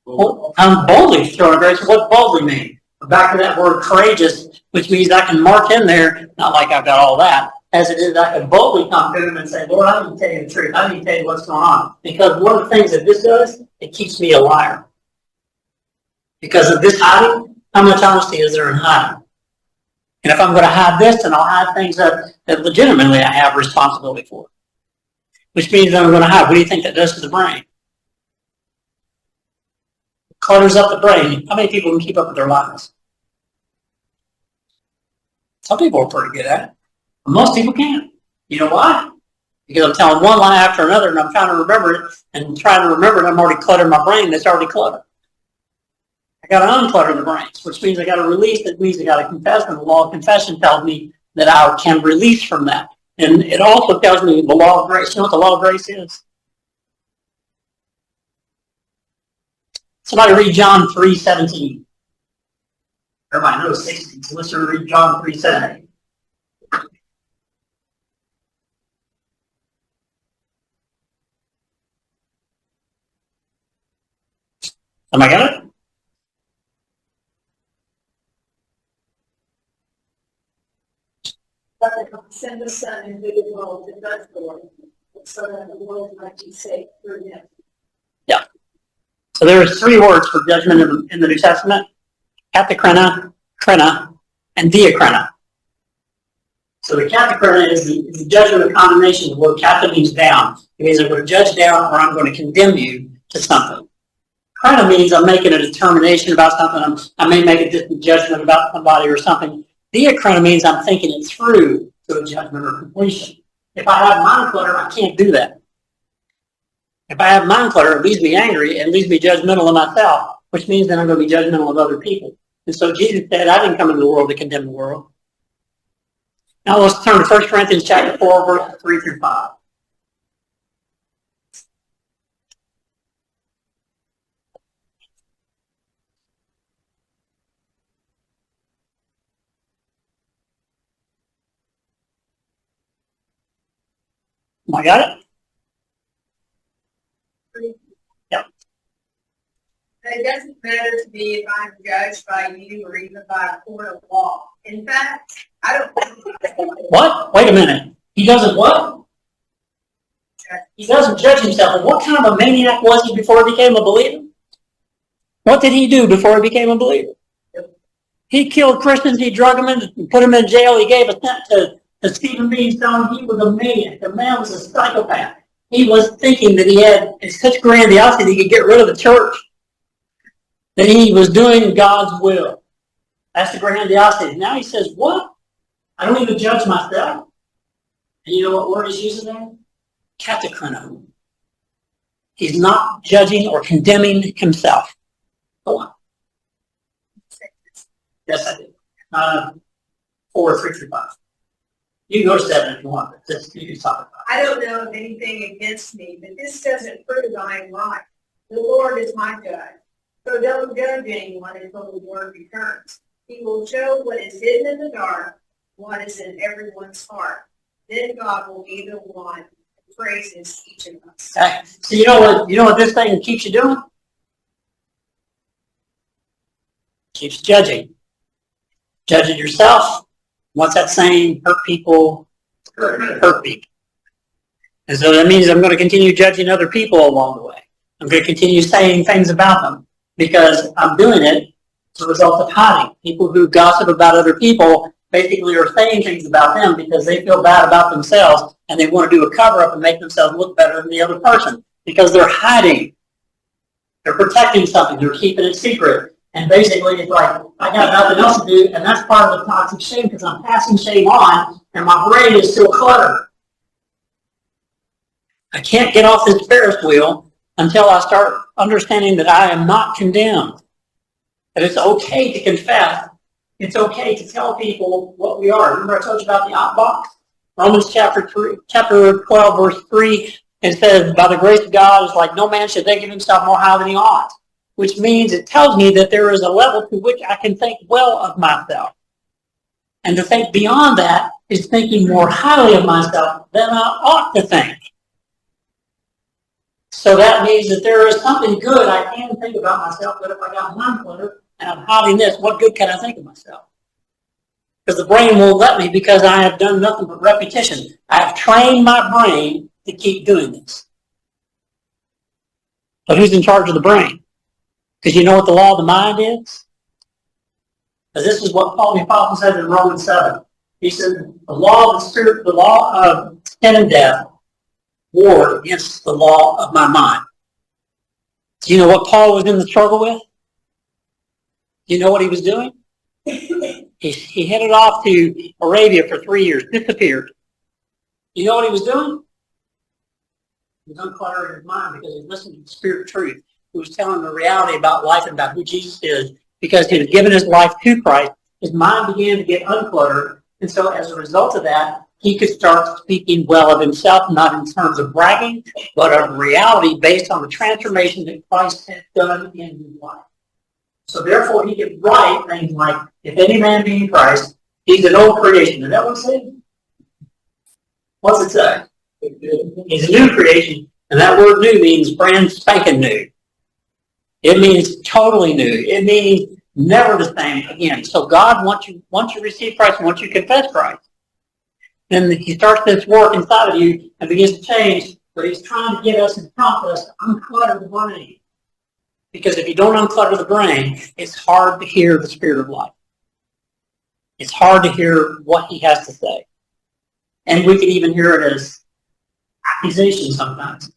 Come boldly to the throne of grace. What boldly mean? Back to that word courageous, which means I can march in there, not like I've got all that, as it is I can boldly come to Him and say, Lord, I need to tell you the truth. I need to tell you what's going on. Because one of the things that this does, it keeps me a liar. Because of this hiding, how much honesty is there in hiding? And if I'm going to hide this, then I'll hide things that legitimately I have responsibility for. Which means that I'm going to hide. What do you think that does to the brain? It clutters up the brain. How many people can keep up with their lies? Some people are pretty good at it. But most people can't. You know why? Because I'm telling one lie after another, and I'm trying to remember it, and trying to remember it, I'm already cluttering my brain that's already cluttered. I got to unclutter the brains, which means I got to release. That means I got to confess, and the law of confession tells me that I can release from that. And it also tells me the law of grace. You know what the law of grace is? Somebody read John 3:17. Everybody knows 16, so let's read John 3:17. Am I got it? But send the Son into the world to judge the world, so that the world might be saved through him. So there's three words for judgment in the New Testament: katakrena, krena, and diakrena. So the katakrena is the judgment of condemnation. The word kata means down. It means I'm going to judge down, or I'm going to condemn you to something. Krena means I'm making a determination about something. I may make a distant judgment about somebody or something. Diakrena means I'm thinking it through to a judgment or completion. If I have mind clutter, I can't do that. If I have mind clutter, it leaves me angry and leaves me judgmental of myself, which means that I'm going to be judgmental of other people. And so Jesus said, I didn't come into the world to condemn the world. Now let's turn to 1 Corinthians chapter 4, verses 3 through 5. I got it? Yep. It doesn't matter to me if I'm judged by you or even by a court of law. In fact, I don't. What? Wait a minute. He doesn't what? He doesn't judge himself. And what kind of a maniac was he before he became a believer? What did he do before he became a believer? He killed Christians. He drug them and put them in jail. He gave a sentence to Stephen being stoned. He was a maniac. The man was a psychopath. He was thinking that he had such grandiosity he could get rid of the church, that he was doing God's will. That's the grandiosity. Now he says, what? I don't even judge myself. And you know what word he's using there? Katakrena. He's not judging or condemning himself. Go on. Yes, I did. 4, 3 through 5. You can go to 7 if you want, but just you can talk about it. I don't know of anything against me, but this doesn't prove I am right. The Lord is my judge. So don't judge anyone until the Lord returns. He will show what is hidden in the dark, what is in everyone's heart. Then God will be the one who praises each of us. Okay. So you know what this thing keeps you doing? Keeps judging. Judging yourself. What's that saying? Hurt people, hurt people. And so that means I'm going to continue judging other people along the way. I'm going to continue saying things about them because I'm doing it as a result of hiding. People who gossip about other people basically are saying things about them because they feel bad about themselves and they want to do a cover-up and make themselves look better than the other person because they're hiding. They're protecting something. They're keeping it secret. And basically, it's like, I got nothing else to do, and that's part of the toxic shame because I'm passing shame on, and my brain is still cluttered. I can't get off this Ferris wheel until I start understanding that I am not condemned. That it's okay to confess. It's okay to tell people what we are. Remember I told you about the opt box? Romans chapter 12, verse 3, it says, by the grace of God, it's like no man should think of himself more high than he ought. Which means it tells me that there is a level to which I can think well of myself. And to think beyond that is thinking more highly of myself than I ought to think. So that means that there is something good I can think about myself, but if I got mind clutter and I'm hiding this, what good can I think of myself? Because the brain won't let me because I have done nothing but repetition. I have trained my brain to keep doing this. But who's in charge of the brain? Because you know what the law of the mind is? Because this is what Paul the Apostle said in Romans 7. He said, the law of the Spirit, the law of sin and death, war against the law of my mind. Do you know what Paul was in the struggle with? Do you know what he was doing? He headed off to Arabia for 3 years, disappeared. You know what he was doing? He was uncluttering his mind because he was listening to the Spirit of truth. Who was telling him the reality about life and about who Jesus is, because he had given his life to Christ, his mind began to get uncluttered, and so as a result of that, he could start speaking well of himself, not in terms of bragging, but of reality based on the transformation that Christ had done in his life. So therefore, he could write things like, if any man be in Christ, he's an old creation. Is that what it says? What's it say? He's a new creation, and that word new means brand spanking new. It means totally new. It means never the same again. So God wants you receive Christ, wants you to confess Christ. Then he starts this work inside of you and begins to change, but he's trying to get us and prompt us to unclutter the brain. Because if you don't unclutter the brain, it's hard to hear the Spirit of life. It's hard to hear what he has to say. And we can even hear it as accusation sometimes.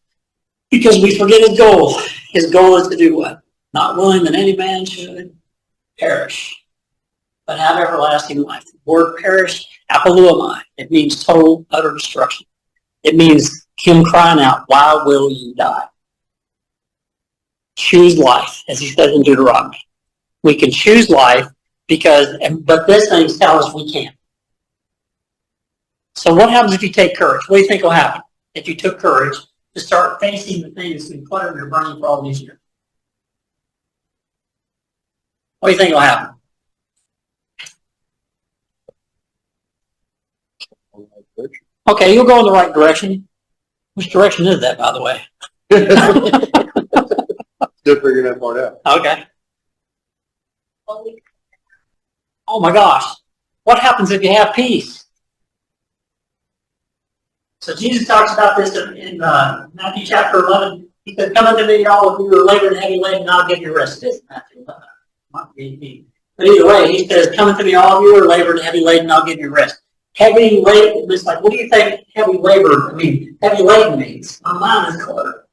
Because we forget his goal. His goal is to do what? Not willing that any man should perish, but have everlasting life. The word perish, apoluomai, it means total, utter destruction. It means him crying out, why will you die? Choose life, as he says in Deuteronomy. We can choose life but this thing tells us we can't. So what happens if you take courage? What do you think will happen if you took courage to start facing the things that's been cluttering your brain for all these years? What do you think will happen? Okay, you'll go in the right direction. Which direction is that, by the way? Still figuring that part out. Okay. Oh my gosh. What happens if you have peace? So Jesus talks about this in Matthew chapter 11. He said, come unto me, all of you who are labored and heavy laden, and I'll give you rest. It is Matthew 11. But either way, he says, come unto me, all of you who are labored and heavy laden, and I'll give you rest. Heavy laden, it's like, what do you think heavy laden means? My mind is cluttered.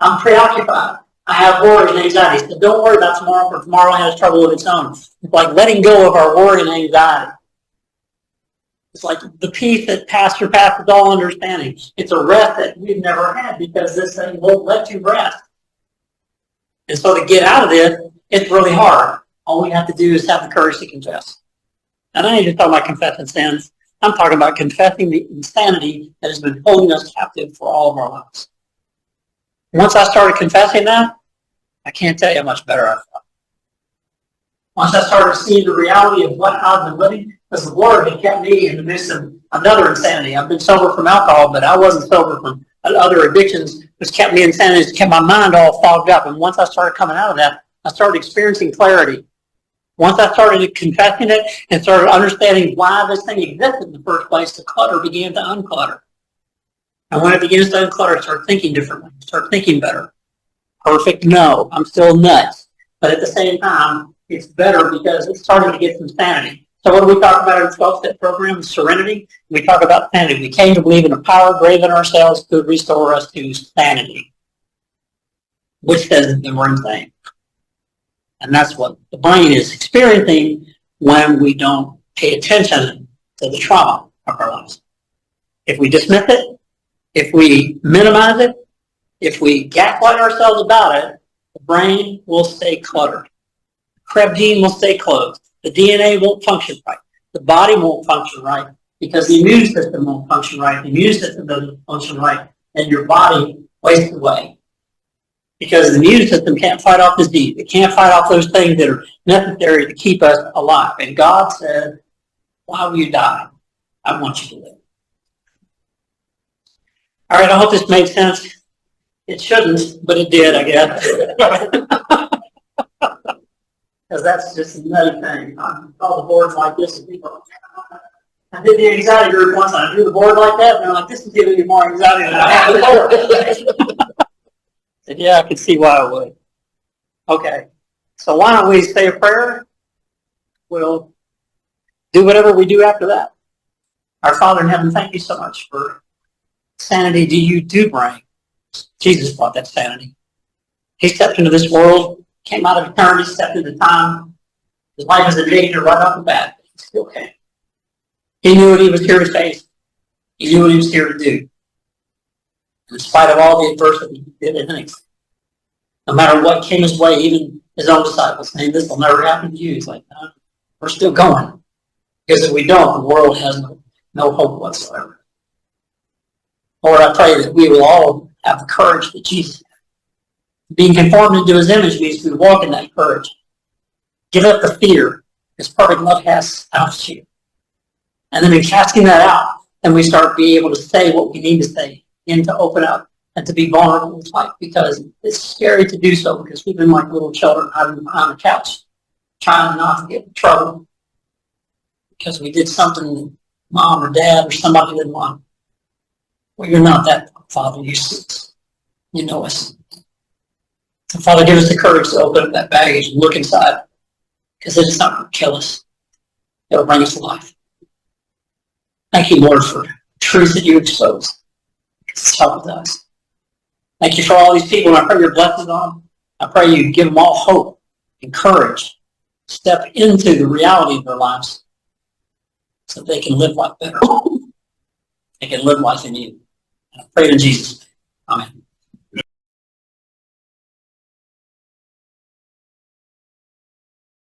I'm preoccupied. I have worries and anxiety. So don't worry about tomorrow, for tomorrow has trouble of its own. It's like letting go of our worry and anxiety. It's like the peace that passes all understanding. It's a rest that we've never had because this thing won't let you rest. And so to get out of this, it's really hard. All we have to do is have the courage to confess. And I ain't just talking about confessing sins. I'm talking about confessing the insanity that has been holding us captive for all of our lives. Once I started confessing that, I can't tell you how much better I felt. Once I started seeing the reality of what I've been living, because the Lord had kept me in the midst of another insanity. I've been sober from alcohol, but I wasn't sober from other addictions, which kept me in insanity, kept my mind all fogged up. And once I started coming out of that, I started experiencing clarity. Once I started confessing it and started understanding why this thing existed in the first place, the clutter began to unclutter. And when it begins to unclutter, start thinking differently, start thinking better. Perfect? No, I'm still nuts. But at the same time, it's better because it's starting to get some sanity. So what do we talk about in the 12-step program? Serenity. We talk about sanity. We came to believe in a power greater than ourselves could restore us to sanity, which says that we're insane. And that's what the brain is experiencing when we don't pay attention to the trauma of our lives. If we dismiss it, if we minimize it, if we gaslight ourselves about it, the brain will stay cluttered. The Krebs gene will stay closed. The DNA won't function right. The body won't function right because the immune system won't function right. The immune system doesn't function right, and your body wastes away. Because the immune system can't fight off disease. It can't fight off those things that are necessary to keep us alive. And God said, why will you die? I want you to live. All right, I hope this made sense. It shouldn't, but it did, I guess. Because that's just a nutty thing. I call the boards like this, and people, I did the anxiety group once, and I drew the board like that, and they're like, this is giving me more anxiety than I have before. I said, yeah, I could see why I would. Okay, so why don't we say a prayer? We'll do whatever we do after that. Our Father in heaven, thank you so much for sanity you do bring. Jesus brought that sanity. He stepped into this world, came out of eternity, stepped into time. His life was in danger right off the bat. He still came. He knew what he was here to face. He knew what he was here to do. In spite of all the adversity, he did it. No matter what came his way, even his own disciples saying, this will never happen to you. He's like, no, we're still going. Because if we don't, the world has no no hope whatsoever. Lord, I pray that we will all have the courage that Jesus had. Being conformed into his image means we walk in that courage. Give up the fear, because perfect love casts out fear. And then in casting that out, then we start being able to say what we need to say, and to open up, and to be vulnerable with life, because it's scary to do so, because we've been like little children hiding behind the couch, trying not to get in trouble, because we did something that mom or dad or somebody didn't want. Well, you're not that, Father. You see us. You know us. So, Father, give us the courage to open up that baggage and look inside, because it's not going to kill us. It'll bring us to life. Thank you, Lord, for truth that you expose, because it's helped us. Thank you for all these people, and I pray your blessings on them. I pray you give them all hope and courage to step into the reality of their lives so they can live life better. They can live life in you. I pray in Jesus' name. Amen.